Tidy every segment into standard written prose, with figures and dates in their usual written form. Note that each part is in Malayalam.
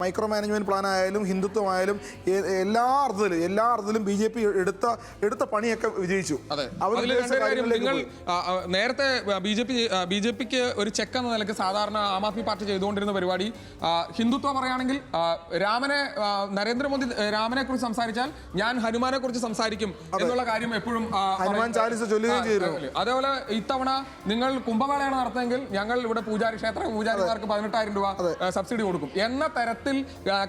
മൈക്രോ മാനേജ്മെന്റ് പ്ലാൻ ആയാലും ഹിന്ദുത്വമായാലും എല്ലാ അർത്ഥത്തിലും BJP എടുത്ത പണിയൊക്കെ വിജയിച്ചു. നിങ്ങൾ നേരത്തെ ബിജെപിക്ക് ഒരു ചെക്ക് എന്ന നിലയ്ക്ക് സാധാരണ ആം ആദ്മി പാർട്ടി ചെയ്തുകൊണ്ടിരുന്ന പരിപാടി ഹിന്ദുത്വം പറയുകയാണെങ്കിൽ നരേന്ദ്രമോദി രാമനെ കുറിച്ച് സംസാരിച്ചാൽ ഞാൻ ഹനുമാനെ കുറിച്ച് സംസാരിക്കും എന്നുള്ള കാര്യം എപ്പോഴും അതേപോലെ ഇത്തവണ നിങ്ങൾ കുംഭമേളയാണ് നടത്തുമെങ്കിൽ ഞങ്ങൾ ഇവിടെ ക്ഷേത്ര പൂജാരിമാർക്ക് 18,000 രൂപ സബ്സിഡി കൊടുക്കും എന്ന തരത്തിൽ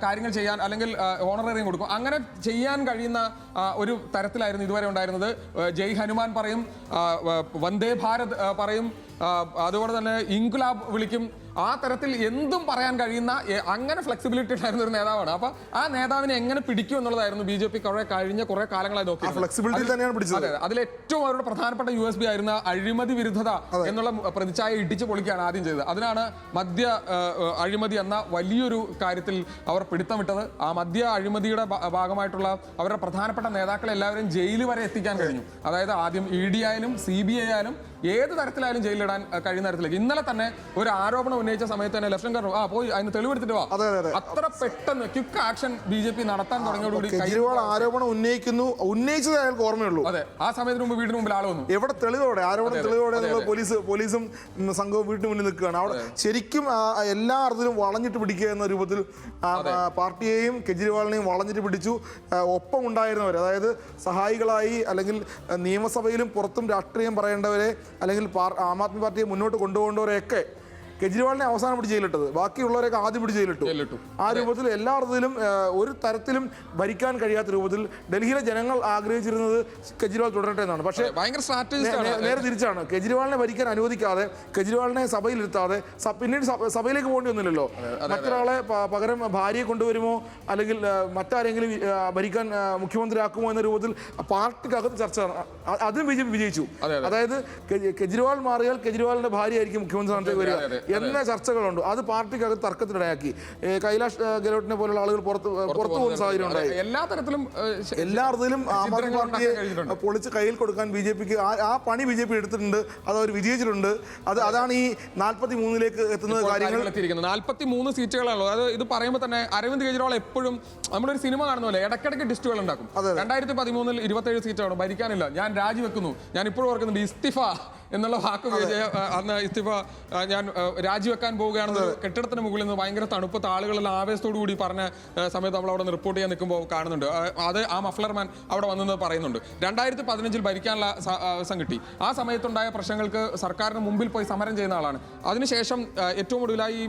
കാര്യങ്ങൾ ചെയ്യാൻ അല്ലെങ്കിൽ ഓണറേറിയം കൊടുക്കും. അങ്ങനെ ചെയ്യാൻ കഴിയുന്ന ഒരു തരത്തിലായിരുന്നു ഇതുവരെ ഉണ്ടായിരുന്നത്. ജയ് ഹനുമാൻ പറയും, വന്ദേ ഭാരത് പറയും, അതുപോലെ തന്നെ ഇൻകുലാബ് വിളിക്കും. ആ തരത്തിൽ എന്തും പറയാൻ കഴിയുന്ന അങ്ങനെ ഫ്ലെക്സിബിലിറ്റി ഉണ്ടായിരുന്ന ഒരു നേതാവാണ്. അപ്പൊ ആ നേതാവിനെ എങ്ങനെ പിടിക്കും എന്നുള്ളതായിരുന്നു BJP കഴിഞ്ഞ കുറെ കാലങ്ങളായി നോക്കിയത്. അതിൽ ഏറ്റവും അവരുടെ പ്രധാനപ്പെട്ട USB ആയിരുന്ന അഴിമതി വിരുദ്ധത എന്നുള്ള പ്രതിച്ഛായ ഇടിച്ചു പൊളിക്കുകയാണ് ആദ്യം ചെയ്തത്. അതിനാണ് മദ്യ അഴിമതി എന്ന വലിയൊരു കാര്യത്തിൽ അവർ പിടുത്തമിട്ടത്. ആ മദ്യ അഴിമതിയുടെ ഭാഗമായിട്ടുള്ള അവരുടെ പ്രധാനപ്പെട്ട നേതാക്കളെ എല്ലാവരും ജയിലിൽ വരെ എത്തിക്കാൻ കഴിഞ്ഞു. അതായത് ആദ്യം ED ആയാലും CBI ആയാലും ഏത് തരത്തിലായാലും ജയിലിലിടാൻ കഴിയുന്ന തരത്തിലേക്ക്. ഇന്നലെ തന്നെ ഒരു ആരോപണം ഉന്നയിച്ച സമയത്ത് തന്നെ ലഫ്റ്റനന്റ് ഗവർണർ പോയി അതിന് തെളിവെടുത്തിട്ട് വാ. അത്ര പെട്ടെന്ന് ക്വിക്ക് ആക്ഷൻ BJP നടത്താൻ തുടങ്ങിയോടുകൂടി ആരോപണം ഉന്നയിച്ചത് അയാൾക്ക് ഓർമ്മയുള്ളൂ. അതെ, ആ സമയത്തിന് മുമ്പ് വീടിന് മുമ്പിൽ ആൾ വന്നു. എവിടെ തെളിവോടെ പോലീസും സംഘവും വീട്ടിന് മുന്നിൽ നിൽക്കുകയാണ്. അവിടെ ശരിക്കും എല്ലാ അർത്ഥത്തിലും വളഞ്ഞിട്ട് പിടിക്കുക എന്ന രൂപത്തിൽ പാർട്ടിയെയും കെജ്രിവാളിനെയും വളഞ്ഞിട്ട് പിടിച്ചു. ഒപ്പം ഉണ്ടായിരുന്നവർ, അതായത് സഹായികളായി അല്ലെങ്കിൽ നിയമസഭയിലും പുറത്തും രാഷ്ട്രീയം പറയേണ്ടവരെ അല്ലെങ്കിൽ ആം ആദ്മി പാർട്ടിയെ മുന്നോട്ട് കൊണ്ടുപോകേണ്ടവരെയൊക്കെ കെജ്രിവാളിനെ അവസാനം പിടിച്ച് ജയിലിട്ടത്, ബാക്കിയുള്ളവരൊക്കെ ആദ്യം പിടിച്ച് ജയിലിട്ടു. ആ രൂപത്തിൽ എല്ലാ അർത്ഥത്തിലും ഒരു തരത്തിലും ഭരിക്കാൻ കഴിയാത്ത രൂപത്തിൽ ഡൽഹിയിലെ ജനങ്ങൾ ആഗ്രഹിച്ചിരുന്നത് കെജ്രിവാൾ തുടരട്ടെ എന്നാണ്. പക്ഷേ നേരെ തിരിച്ചാണ്. കെജ്രിവാളിനെ ഭരിക്കാൻ അനുവദിക്കാതെ, കെജ്രിവാളിനെ സഭയിലിരുത്താതെ, പിന്നീട് സഭയിലേക്ക് പോകേണ്ടി വന്നില്ലല്ലോ. മറ്റൊരാളെ പകരം ഭാര്യയെ കൊണ്ടുവരുമോ അല്ലെങ്കിൽ മറ്റാരെങ്കിലും ഭരിക്കാൻ മുഖ്യമന്ത്രിയാക്കുമോ എന്ന രൂപത്തിൽ പാർട്ടിക്കകത്ത് ചർച്ച, അതും BJP വിജയിച്ചു. അതായത് കെജ്രിവാൾ മാറിയാൽ കെജ്രിവാളിന്റെ ഭാര്യ ആയിരിക്കും മുഖ്യമന്ത്രി സ്ഥാനത്തേക്ക് വരിക എന്ന ചർച്ചകളുണ്ട്. അത് പാർട്ടിക്കകത്ത് തർക്കത്തിനിടയാക്കി. കൈലാഷ് ഗെഹ്ലോട്ടിനെ പോലുള്ള ആളുകൾ പുറത്തു പോകുന്ന സാഹചര്യം ഉണ്ടായി. എല്ലാ തരത്തിലും എല്ലാ അർത്ഥത്തിലും ആം ആദ്മി പാർട്ടിയെ പൊളിച്ച് കയ്യിൽ കൊടുക്കാൻ BJPക്ക് ആ പണി BJP എടുത്തിട്ടുണ്ട്. അത് അവർ വിജയിച്ചിട്ടുണ്ട്. അതാണ് ഈ 43ലേക്ക് എത്തുന്ന കാര്യങ്ങൾ. 43 സീറ്റുകളാണല്ലോ. അത് ഇത് പറയുമ്പോൾ തന്നെ അരവിന്ദ് കെജ്രിവാൾ എപ്പോഴും നമ്മളൊരു സിനിമ കാണുന്ന പോലെ ഇടയ്ക്കിടയ്ക്ക് ഡിസ്റ്റുകൾ ഉണ്ടാക്കും. 2013 27 സീറ്റാണ്, ഭരിക്കാനില്ല, ഞാൻ രാജിവെക്കുന്നു. ഞാൻ ഇപ്പോഴും ഓർക്കുന്നുണ്ട് ഇസ്തിഫ എന്നുള്ള വാക്ക് അന്ന് ഇസ്തിഫ ഞാൻ രാജിവെക്കാൻ പോവുകയാണെന്ന് കെട്ടിടത്തിന് മുകളിൽ നിന്ന് ഭയങ്കര തണുപ്പത്ത് ആളുകളെല്ലാം ആവേശത്തോടു കൂടി പറഞ്ഞ സമയത്ത് നമ്മൾ അവിടെ നിന്ന് റിപ്പോർട്ട് ചെയ്യാൻ നിൽക്കുമ്പോൾ കാണുന്നുണ്ട്. അത് ആ മഫ്ലർമാൻ അവിടെ വന്നെന്ന് പറയുന്നുണ്ട്. 2015 ഭരിക്കാനുള്ള അവസരം കിട്ടി. ആ സമയത്തുണ്ടായ പ്രശ്നങ്ങൾക്ക് സർക്കാരിന് മുമ്പിൽ പോയി സമരം ചെയ്യുന്ന ആളാണ്. അതിനുശേഷം ഏറ്റവും ഒടുവിലായി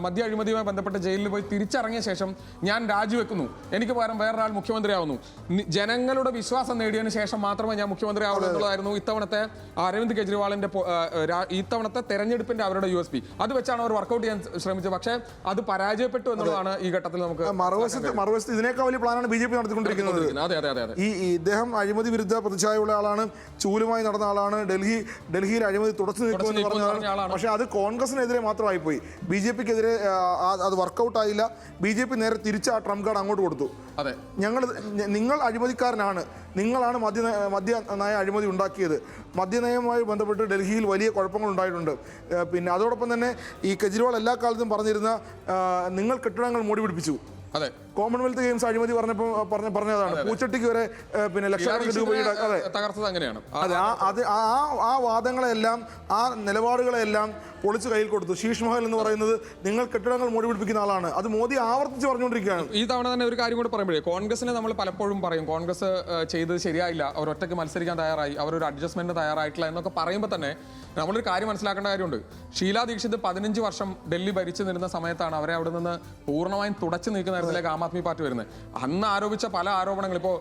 മദ്യ അഴിമതിയുമായി ബന്ധപ്പെട്ട് ജയിലിൽ പോയി തിരിച്ചിറങ്ങിയ ശേഷം ഞാൻ രാജിവെക്കുന്നു, എനിക്ക് പകരം വേറൊരാൾ മുഖ്യമന്ത്രിയാവുന്നു, ജനങ്ങളുടെ വിശ്വാസം നേടിയതിനു ശേഷം മാത്രമേ ഞാൻ മുഖ്യമന്ത്രിയാവുള്ളൂ എന്നുള്ളതായിരുന്നു ഇത്തവണത്തെ അരവിന്ദ് കെജ്രിവാളിന്റെ ഇത്തവണത്തെ തെരഞ്ഞെടുപ്പിന്റെ അവരുടെ USB. അത് വെച്ചാണ് അവർ വർക്കൗട്ട് ചെയ്യാൻ ശ്രമിച്ചത്. പക്ഷേ അത് പരാജയപ്പെട്ടു എന്നുള്ളതാണ് ഈ ഘട്ടത്തിൽ നമുക്ക്. മറുവശത്ത് ഇതിനേക്കാൾ വലിയ പ്ലാനാണ് BJP നടത്തിക്കൊണ്ടിരിക്കുന്നത്. ഈ ഇദ്ദേഹം അഴിമതി വിരുദ്ധ പ്രതിച്ഛായുള്ള ആളാണ്, ചൂലുമായി നടന്ന ആളാണ്, ഡൽഹിയിൽ അഴിമതി തുടച്ചു നിൽക്കുമെന്ന് പറഞ്ഞ ആളാണ്. പക്ഷേ അത് കോൺഗ്രസിനെതിരെ മാത്രമായി പോയി, BJPക്കെതിരെ അത് വർക്കൗട്ട് ആയില്ല. BJP നേരെ തിരിച്ച് ആ ട്രംപ് കാർഡ് അങ്ങോട്ട് കൊടുത്തു. നിങ്ങൾ അഴിമതിക്കാരനാണ്, നിങ്ങളാണ് മദ്യനയ അഴിമതി ഉണ്ടാക്കിയത്. മദ്യനയവുമായി ബന്ധപ്പെട്ട് ഡൽഹിയിൽ വലിയ കുഴപ്പങ്ങൾ ഉണ്ടായിട്ടുണ്ട്. പിന്നെ അതോടൊപ്പം തന്നെ ഈ കെജ്രിവാൾ എല്ലാ കാലത്തും പറഞ്ഞിരുന്ന നിങ്ങൾ കെട്ടിടങ്ങൾ മൂടി പിടിപ്പിച്ചു. കോമൺവെൽത്ത് ഗെയിംസ് അഴിമതി പറഞ്ഞതാണ്. പൂച്ചട്ടിക്ക് വരെ പിന്നെ ലക്ഷക്കണക്കിന് രൂപയുടെ തകർത്തത് അങ്ങനെയാണ്. അതെ, ആ വാദങ്ങളെല്ലാം ആ നിലപാടുകളെല്ലാം പൊളിച്ച് കയ്യിൽ കൊടുത്തു. ശീഷ് മഹൽ എന്ന് പറയുന്നത് നിങ്ങൾ കെട്ടിടങ്ങൾ മൂടി പിടിപ്പിക്കുന്ന ആളാണ്. അത് മോദി ആവർത്തിച്ച് പറഞ്ഞുകൊണ്ടിരിക്കുകയാണ്. ഈ തവണ തന്നെ ഒരു കാര്യം കൂടെ പറയുമ്പോഴേ, കോൺഗ്രസിനെ നമ്മൾ പലപ്പോഴും പറയും കോൺഗ്രസ് ചെയ്തത് ശരിയായില്ല, അവർ ഒറ്റയ്ക്ക് മത്സരിക്കാൻ തയ്യാറായി, അവരൊരു അഡ്ജസ്റ്റ്മെന്റ് തയ്യാറായിട്ടില്ല എന്നൊക്കെ പറയുമ്പോൾ തന്നെ നമ്മളൊരു കാര്യം മനസ്സിലാക്കേണ്ട കാര്യമുണ്ട്. ഷീലാ ദീക്ഷിത് 15 വർഷം ഡൽഹി ഭരിച്ചു നിരുന്ന സമയത്താണ് അവരെ അവിടെ നിന്ന് പൂർണ്ണമായും തുടച്ചു നീക്കുന്ന തരത്തിലേക്ക് ആം ആദ്മി പാർട്ടി വരുന്നത്. അന്ന് ആരോപിച്ച പല ആരോപണങ്ങളും, ഇപ്പോൾ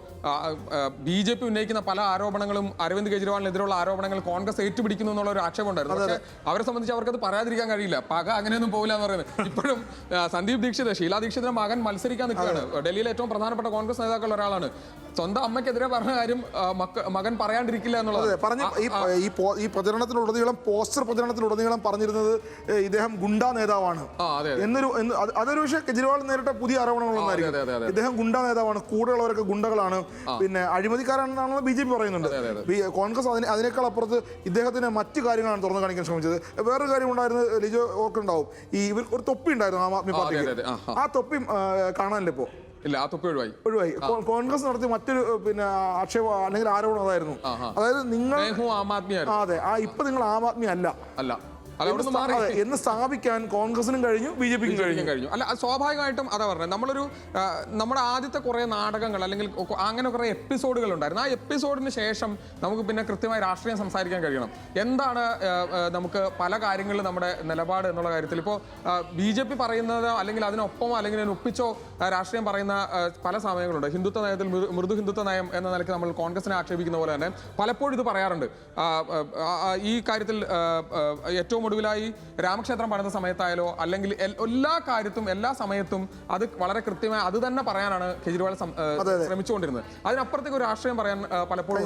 BJP ഉന്നയിക്കുന്ന പല ആരോപണങ്ങളും, അരവിന്ദ് കെജ്രിവാളിനെതിരെയുള്ള ആരോപണങ്ങൾ കോൺഗ്രസ് ഏറ്റുപിടിക്കുന്നു എന്നുള്ള ഒരു ആക്ഷേപം ഉണ്ടായിരുന്നു. പക്ഷേ അവരെ സംബന്ധിച്ച് അവർക്കത് പറയാതിരിക്കാൻ കഴിയില്ല. പക അങ്ങനെയൊന്നും പോകില്ല എന്ന് പറയുന്നത്. ഇപ്പോഴും സന്ദീപ് ദീക്ഷിത്, ഷീലാ ദീക്ഷിതിന്റെ മകൻ മത്സരിക്കാൻ നിൽക്കുകയാണ്. ഡൽഹിയിലെ ഏറ്റവും പ്രധാനപ്പെട്ട കോൺഗ്രസ് നേതാക്കളിൽ ഒരാളാണ്. സ്വന്തം അമ്മയ്ക്കെതിരെ പറഞ്ഞ കാര്യം മകൻ പറയാണ്ടിരിക്കില്ല എന്നുള്ളത്. ഈ പ്രചരണത്തിലുടനീളം പോസ്റ്റർ പ്രചരണത്തിലുടനീളം പറഞ്ഞിരുന്നത് ഇദ്ദേഹം ഗുണ്ടാ നേതാവാണ് അതൊരു പക്ഷേ കെജ്രിവാൾ നേരിട്ട പുതിയ ആരോപണങ്ങളൊന്നായിരിക്കും. ഇദ്ദേഹം ഗുണ്ടാ നേതാവാണ്, കൂടെയുള്ളവരൊക്കെ ഗുണ്ടകളാണ്, പിന്നെ അഴിമതിക്കാരാണെന്നാണ് BJP പറയുന്നുണ്ട്. കോൺഗ്രസ് അതിനേക്കാൾ അപ്പുറത്ത് ഇദ്ദേഹത്തിന് മറ്റു കാര്യങ്ങളാണ് തുറന്നു കാണിക്കാൻ ശ്രമിച്ചത്. വേറൊരു കാര്യം ഉണ്ടായിരുന്നു, ലിജോ ഓർക്കുണ്ടാവും, ഇവർ ഒരു തൊപ്പി ഉണ്ടായിരുന്നു ആം ആദ്മി പാർട്ടിക്ക്. ആ തൊപ്പി കാണാനില്ല ഇപ്പോ. ഇല്ല, ആ തൊപ്പി ഒഴിവായി. കോൺഗ്രസ് നടത്തിയ മറ്റൊരു ആക്ഷേപം അല്ലെങ്കിൽ ആരോപണം അതായിരുന്നു, അതായത് നിങ്ങൾ അതെ ഇപ്പൊ നിങ്ങൾ ആം ആദ്മി അല്ല എന്ന് സ്ഥാപിക്കാൻ കോൺഗ്രസിനും കഴിഞ്ഞു, BJPക്കും കഴിഞ്ഞു. അല്ല, സ്വാഭാവികമായിട്ടും അതാ പറഞ്ഞത്. നമ്മുടെ ആദ്യത്തെ കുറെ നാടകങ്ങൾ അല്ലെങ്കിൽ അങ്ങനെ കുറെ എപ്പിസോഡുകൾ ഉണ്ടായിരുന്നു. ആ എപ്പിസോഡിന് ശേഷം നമുക്ക് പിന്നെ കൃത്യമായി രാഷ്ട്രീയം സംസാരിക്കാൻ കഴിയണം. എന്താണ് നമുക്ക് പല കാര്യങ്ങളിലും നമ്മുടെ നിലപാട് എന്നുള്ള കാര്യത്തിൽ ഇപ്പോൾ BJP പറയുന്നത് അല്ലെങ്കിൽ അതിനൊപ്പമോ അല്ലെങ്കിൽ അതിനൊപ്പിച്ചോ രാഷ്ട്രീയം പറയുന്ന പല സമയങ്ങളുണ്ട്. ഹിന്ദുത്വ നയത്തിൽ മൃദു ഹിന്ദുത്വ നയം എന്ന നിലയ്ക്ക് നമ്മൾ കോൺഗ്രസിനെ ആക്ഷേപിക്കുന്ന പോലെ തന്നെ പലപ്പോഴും ഇത് പറയാറുണ്ട്. ഈ കാര്യത്തിൽ ഏറ്റവും ഒടുവിലായി രാമക്ഷേത്രം പണിത സമയത്തായാലോ അല്ലെങ്കിൽ എല്ലാ കാര്യത്തും എല്ലാ സമയത്തും അത് വളരെ കൃത്യമായി അത് തന്നെ പറയാനാണ് കെജ്രിവാൾ ശ്രമിച്ചുകൊണ്ടിരുന്നത്. അതിനപ്പുറത്തേക്ക് ഒരു രാഷ്ട്രീയം പറയാൻ പലപ്പോഴും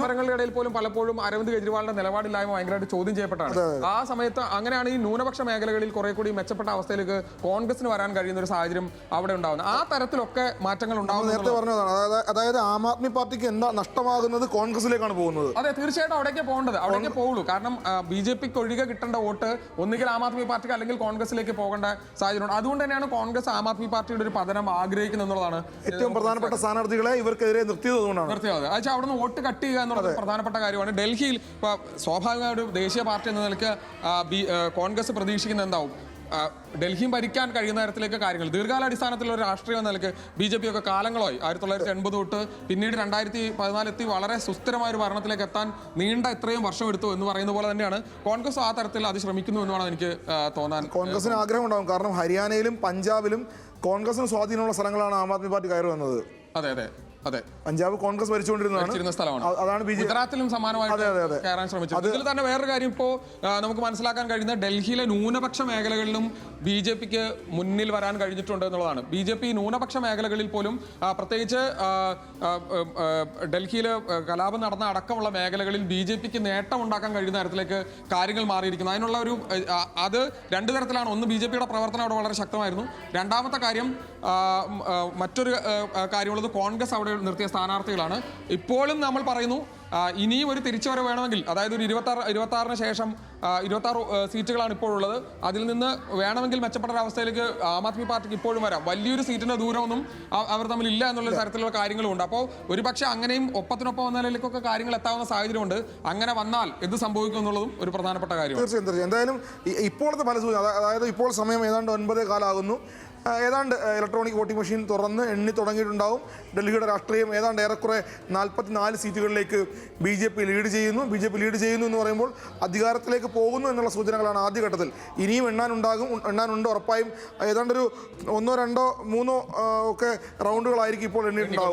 സമരങ്ങളുടെ ഇടയിൽ പോലും പലപ്പോഴും അരവിന്ദ് കെജ്രിവാളിന്റെ നിലപാടില്ലായ്മ ഭയങ്കരമായിട്ട് ചോദ്യം ചെയ്യപ്പെട്ടാണ്. ആ സമയത്ത് അങ്ങനെയാണ് ഈ ന്യൂനപക്ഷ മേഖലകളിൽ കുറെ കൂടി മെച്ചപ്പെട്ട അവസ്ഥയിലേക്ക് കോൺഗ്രസിന് വരാൻ കഴിയുന്ന ഒരു സാഹചര്യം അവിടെ ഉണ്ടാവുന്നത്. ആ തരത്തിലൊക്കെ മാറ്റങ്ങൾ ഉണ്ടാവും. നേരത്തെ പറഞ്ഞതാണ്, അതായത് ആം ആദ്മി പാർട്ടിക്ക് എന്താ നഷ്ടമാകുന്നത്, കോൺഗ്രസിലേക്കാണ് പോകുന്നത്. അതെ, തീർച്ചയായിട്ടും അവിടേക്ക് പോകേണ്ടത്, അവിടേക്ക് പോകുള്ളൂ. കാരണം BJPക്ക് ഒഴികെ കിട്ടേണ്ട വോട്ട് ഒന്നുകിൽ ആം ആദ്മി പാർട്ടിക്ക് അല്ലെങ്കിൽ കോൺഗ്രസിലേക്ക് പോകേണ്ട സാഹചര്യമുണ്ട്. അതുകൊണ്ട് തന്നെയാണ് കോൺഗ്രസ് ആം ആദ്മി പാർട്ടിയുടെ ഒരു പതനം ആഗ്രഹിക്കുന്നത് എന്നുള്ളതാണ്. ഏറ്റവും പ്രധാനപ്പെട്ട സ്ഥാനാർത്ഥികളെ ഇവർക്കെതിരെ നിർത്തിയത്. അത് അവിടെ നിന്ന് വോട്ട് കട്ട് ചെയ്യുക എന്നുള്ളത് പ്രധാനപ്പെട്ട കാര്യമാണ്. ഡൽഹിയിൽ സ്വാഭാവികമായ ഒരു ദേശീയ പാർട്ടി എന്ന നിലയ്ക്ക് കോൺഗ്രസ് പ്രതീക്ഷിക്കുന്നത് എന്താവും? ഡൽഹിയും ഭരിക്കാൻ കഴിയുന്ന തരത്തിലേക്ക് കാര്യങ്ങൾ ദീർഘകാലാടിസ്ഥാനത്തിലുള്ള ഒരു രാഷ്ട്രീയം എന്ന നിലയ്ക്ക് BJP ഒക്കെ കാലങ്ങളായി 1980 തൊട്ട് പിന്നീട് 2014 എത്തി വളരെ സുസ്ഥിരമായ ഒരു ഭരണത്തിലേക്ക് എത്താൻ നീണ്ട ഇത്രയും വർഷം എടുത്തു എന്ന് പറയുന്ന പോലെ തന്നെയാണ് കോൺഗ്രസ് ആ തരത്തിൽ അത് ശ്രമിക്കുന്നു എന്നാണ് എനിക്ക് തോന്നാൻ. കോൺഗ്രസിന് ആഗ്രഹം ഉണ്ടാകും, കാരണം ഹരിയാനയിലും പഞ്ചാബിലും കോൺഗ്രസിന് സ്വാധീനമുള്ള സ്ഥലങ്ങളാണ് ആം ആദ്മി പാർട്ടി കയറി വന്നത്. അതെ, പഞ്ചാബ് കോൺഗ്രസ് ഭരിച്ചുകൊണ്ടിരുന്ന സ്ഥലമാണ്. അതാണ് ഗുജറാത്തിലും സമാനമായിട്ട് കയറാൻ ശ്രമിച്ചത്. ഇതിൽ തന്നെ വേറൊരു കാര്യം ഇപ്പോൾ നമുക്ക് മനസ്സിലാക്കാൻ കഴിയുന്ന ഡൽഹിയിലെ ന്യൂനപക്ഷ മേഖലകളിലും BJPക്ക് മുന്നിൽ വരാൻ കഴിഞ്ഞിട്ടുണ്ട് എന്നുള്ളതാണ്. BJP ന്യൂനപക്ഷ മേഖലകളിൽ പോലും പ്രത്യേകിച്ച് ഡൽഹിയിൽ കലാപം നടന്ന അടക്കമുള്ള മേഖലകളിൽ BJPക്ക് നേട്ടം ഉണ്ടാക്കാൻ കഴിയുന്ന തരത്തിലേക്ക് കാര്യങ്ങൾ മാറിയിരിക്കുന്നു. അതിനുള്ള ഒരു അത് രണ്ടു തരത്തിലാണ്. ഒന്ന്, BJPയുടെ പ്രവർത്തനം അവിടെ വളരെ ശക്തമായിരുന്നു. രണ്ടാമത്തെ കാര്യം, മറ്റൊരു കാര്യമുള്ളത് കോൺഗ്രസ് അവിടെ നിർത്തിയ സ്ഥാനാർത്ഥികളാണ്. ഇപ്പോഴും നമ്മൾ പറയുന്നു ഇനിയും ഒരു തിരിച്ചുവരവ് വേണമെങ്കിൽ, അതായത് ഒരു 26 ശേഷം 26 സീറ്റുകളാണ് ഇപ്പോഴുള്ളത്. അതിൽ നിന്ന് വേണമെങ്കിൽ മെച്ചപ്പെട്ട ഒരു അവസ്ഥയിലേക്ക് ആം ആദ്മി പാർട്ടിക്ക് ഇപ്പോഴും വരാം. വലിയൊരു സീറ്റിന്റെ ദൂരമൊന്നും അവർ തമ്മിൽ ഇല്ല എന്നുള്ള തരത്തിലുള്ള കാര്യങ്ങളുണ്ട്. അപ്പോൾ ഒരുപക്ഷെ അങ്ങനെയും ഒപ്പത്തിനൊപ്പം വന്ന നിലയിലേക്കൊക്കെ കാര്യങ്ങൾ എത്താവുന്ന സാഹചര്യമുണ്ട്. അങ്ങനെ വന്നാൽ എന്ത് സംഭവിക്കും എന്നുള്ളതും ഒരു പ്രധാനപ്പെട്ട കാര്യമാണ്. തീർച്ചയായും. എന്തായാലും ഇപ്പോഴത്തെ ഫല സൂചന, അതായത് ഇപ്പോൾ സമയം ഏതാണ്ട് 9:15 ആകുന്നു. ഏതാണ്ട് ഇലക്ട്രോണിക് വോട്ടിംഗ് മെഷീൻ തുറന്ന് എണ്ണി തുടങ്ങിയിട്ടുണ്ടാവും. ഡൽഹിയുടെ രാഷ്ട്രീയം ഏതാണ്ട് ഏറെക്കുറെ 44 സീറ്റുകളിലേക്ക് BJP ലീഡ് ചെയ്യുന്നു എന്ന് പറയുമ്പോൾ അധികാരത്തിലേക്ക് പോകുന്നു എന്നുള്ള സൂചനകളാണ് ആദ്യഘട്ടത്തിൽ. ഇനിയും എണ്ണാനുണ്ട് ഉറപ്പായും. ഏതാണ്ടൊരു 1, 2, 3 ഒക്കെ റൗണ്ടുകളായിരിക്കും ഇപ്പോൾ എണ്ണിയിട്ടുണ്ടാവും.